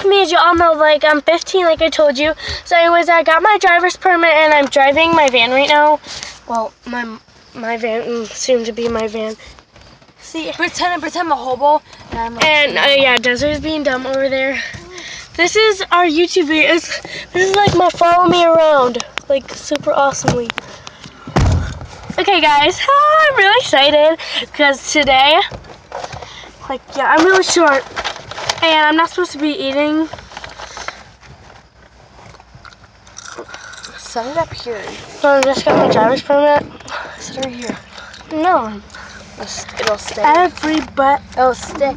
me, as you all know, like, I'm 15, like I told you. So anyways, I got my driver's permit, and I'm driving my van right now. Well, my van, soon to be my van. See, Pretend I'm a hobo. And yeah, Desiree's being dumb over there. This is our YouTube video. This is like my follow me around, like super awesomely. Okay, guys, I'm really excited because today, like, yeah, I'm really short, and I'm not supposed to be eating. Set it up here. So I just got my driver's permit. Set it here. No. It'll stay. It'll stick.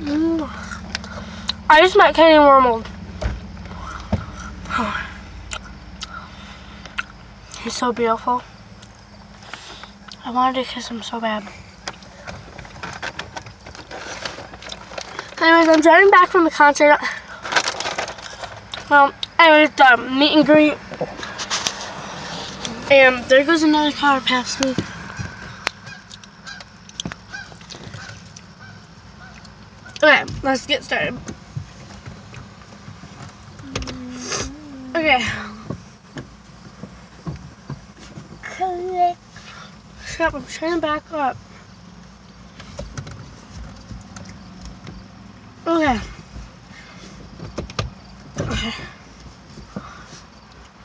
I just met Kenny Wormold. He's so beautiful. I wanted to kiss him so bad. Anyways, I'm driving back from the concert. Well, anyways, the meet and greet. And there goes another car past me. Okay, let's get started. Okay. Click. Stop, I'm trying to back up. Okay. Okay.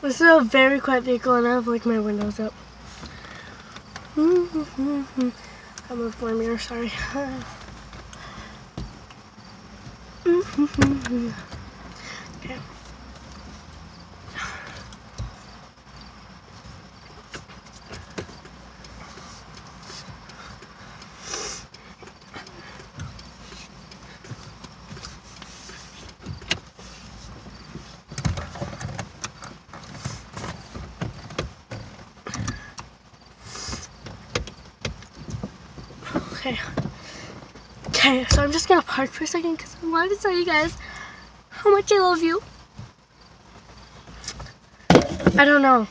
This is a very quiet vehicle, and I have like my windows up. I moved my mirror, sorry. Okay. Okay, so I'm just gonna park for a second because I wanted to tell you guys how much I love you. I don't know.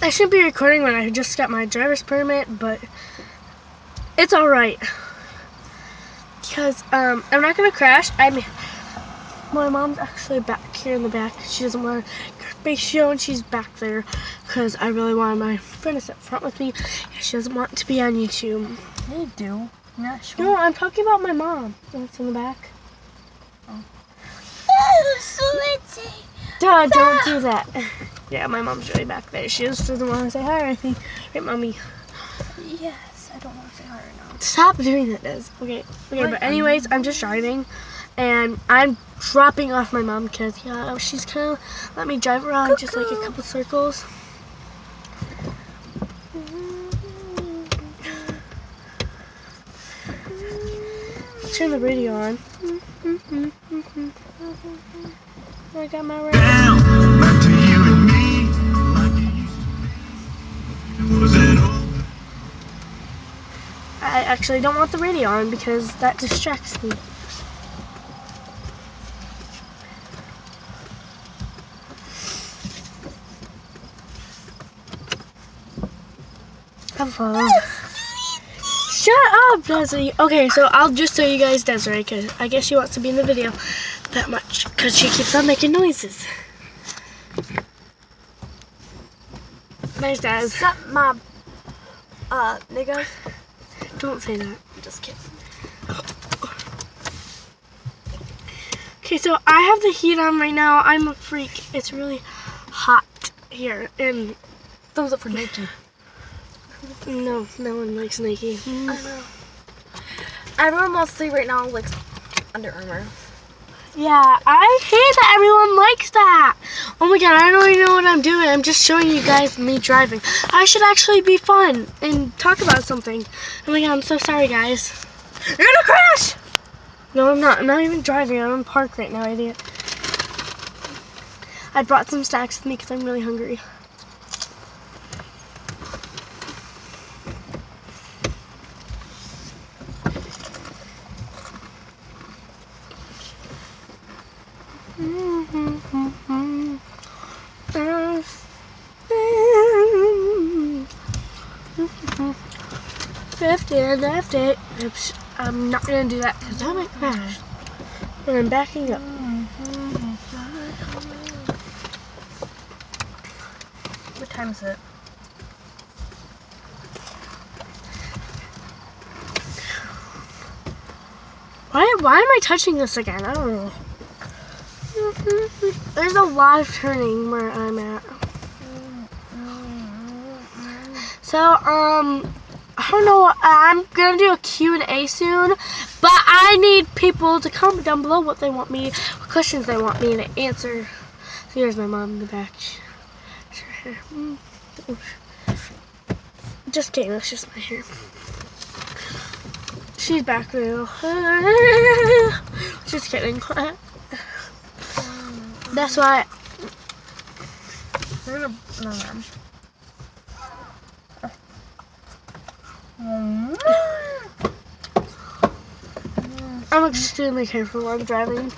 I should be recording when I just got my driver's permit, but it's alright. Because I'm not gonna crash. My mom's actually back here in the back. She doesn't want her face shown. She's back there because I really wanted my friend to sit front with me. She doesn't want to be on YouTube. You do. I'm not sure. No, I'm talking about my mom. That's in the back. Oh. Duh, don't do that. Yeah, my mom's really back there. She just doesn't want to say hi or anything. Right, mommy? Yes, I don't want to say hi right now. Stop doing that, Des. Okay, but anyways, I'm just driving. And I'm dropping off my mom because, yeah, she's gonna let me drive around just like a couple circles. Turn the radio on. I got my radio. Back to you and me, like it used to be. Was it all? I actually don't want the radio on because that distracts me. Have fun. Shut up, Desiree. Okay, so I'll just show you guys Desiree because I guess she wants to be in the video that much because she keeps on making noises. Nice, Des. What's up, my niggas? Don't say that. I'm just kidding. Okay, so I have the heat on right now. I'm a freak. It's really hot here. And thumbs up for Nike. No, no one likes Nike. I know. Everyone mostly right now likes Under Armour. Yeah, I hate that everyone likes that. Oh my god, I don't even know what I'm doing. I'm just showing you guys me driving. I should actually be fun and talk about something. Oh my god, I'm so sorry, guys. You're gonna crash! No, I'm not. I'm not even driving. I'm in the park right now, idiot. I brought some snacks with me because I'm really hungry. and left it. Oops, I'm not gonna do that because I might crash. And I'm backing up. What time is it? Why am I touching this again? I don't know. There's a lot of turning where I'm at. So, I don't know. I'm gonna do a Q&A soon, but I need people to comment down below what questions they want me to answer. So here's my mom in the back. Just kidding. That's just my hair. She's back there. Just kidding. That's why. I'm extremely careful while I'm driving.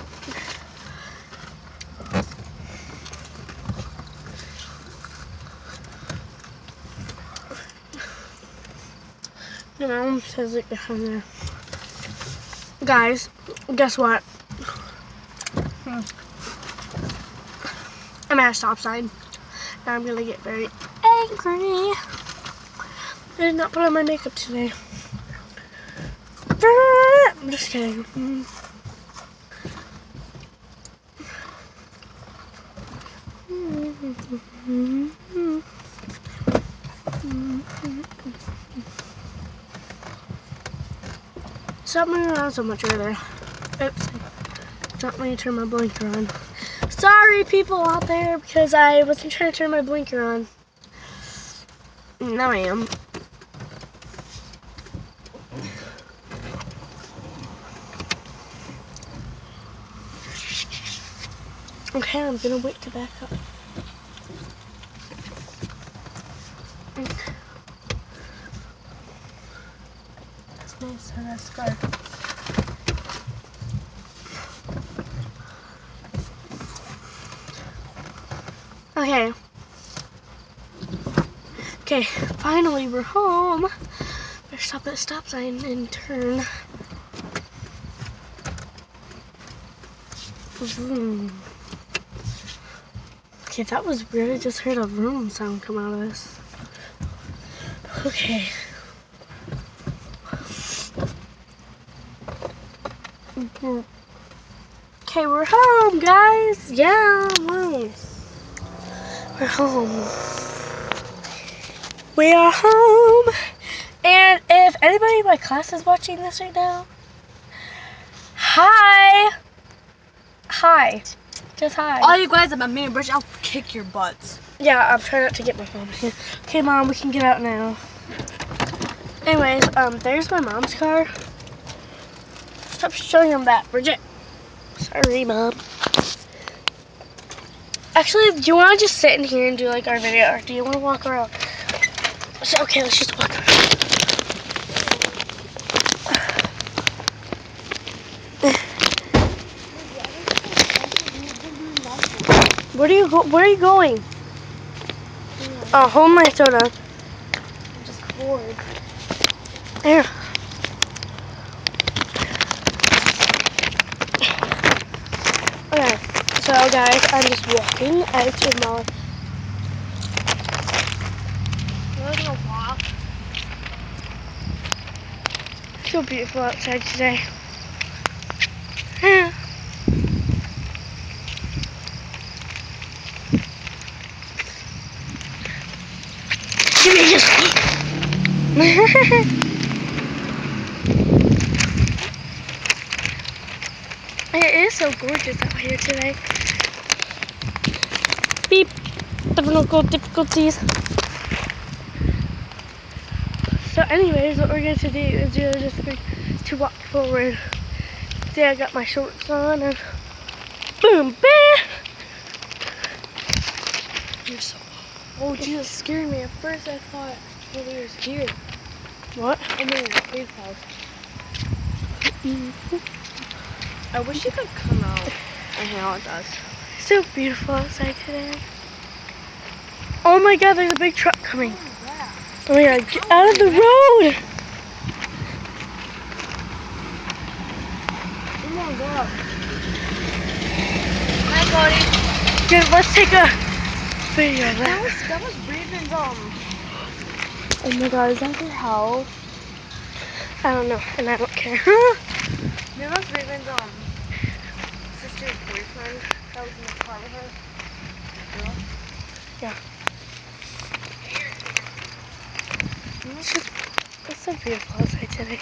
My mom says it behind there. Guys, guess what? I'm at a stop sign. Now I'm gonna get very angry. I did not put on my makeup today. I'm just kidding. Stop moving around so much over there. Oops. Don't let me turn my blinker on. Sorry, people out there, because I wasn't trying to turn my blinker on. Now I am. Okay, I'm gonna wait to back up. That's nice. And that's good. Okay. Okay, finally we're home. Better stop at the stop sign and turn. Vroom. Okay, that was weird. I just heard a vroom sound come out of this. Okay. Okay, we're home, guys. Yeah, woo. We're home. We are home. And if anybody in my class is watching this right now, hi. Hi. Just hi. All you guys about me and Bridget, I'll kick your butts. Yeah, I'm trying not to get my phone here. Okay, Mom, we can get out now. Anyways, there's my mom's car. Stop showing them that, Bridget. Sorry, Mom. Actually, do you want to just sit in here and do like our video, or do you want to walk around? So, okay, let's just walk around. Where are you going? Oh, hold my soda. I'm just bored. There. Okay, so guys, I'm just walking out of my. We're gonna walk. It's so beautiful outside today. Yeah. Give me just. It is so gorgeous out here today. Beep. Technical difficulties. So anyways, what we're going to do is we're just going to walk forward. See, I got my shorts on and boom, bam! You're so. Oh, Jesus, scared me. At first, I thought we was here. What? I'm in the cave house. I wish you could come out and hang out with us. So beautiful outside today. Oh my god, there's a big truck coming. Oh, yeah. Oh my god, get out of the road! my god. Hi, Cody. Dude, let's take a video of that. That was Bridget's, oh my god, is that your house? I don't know, and I don't care. That was Bridget's, sister's boyfriend that was in the car with her. Girl? Yeah. It's so beautiful outside today.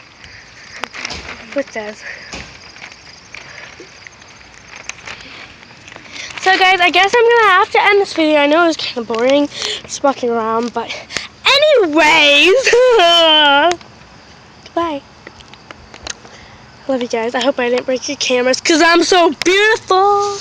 With Des. So guys, I guess I'm gonna have to end this video. I know it was kind of boring just walking around, but anyways, goodbye. Love you guys. I hope I didn't break your cameras because I'm so beautiful.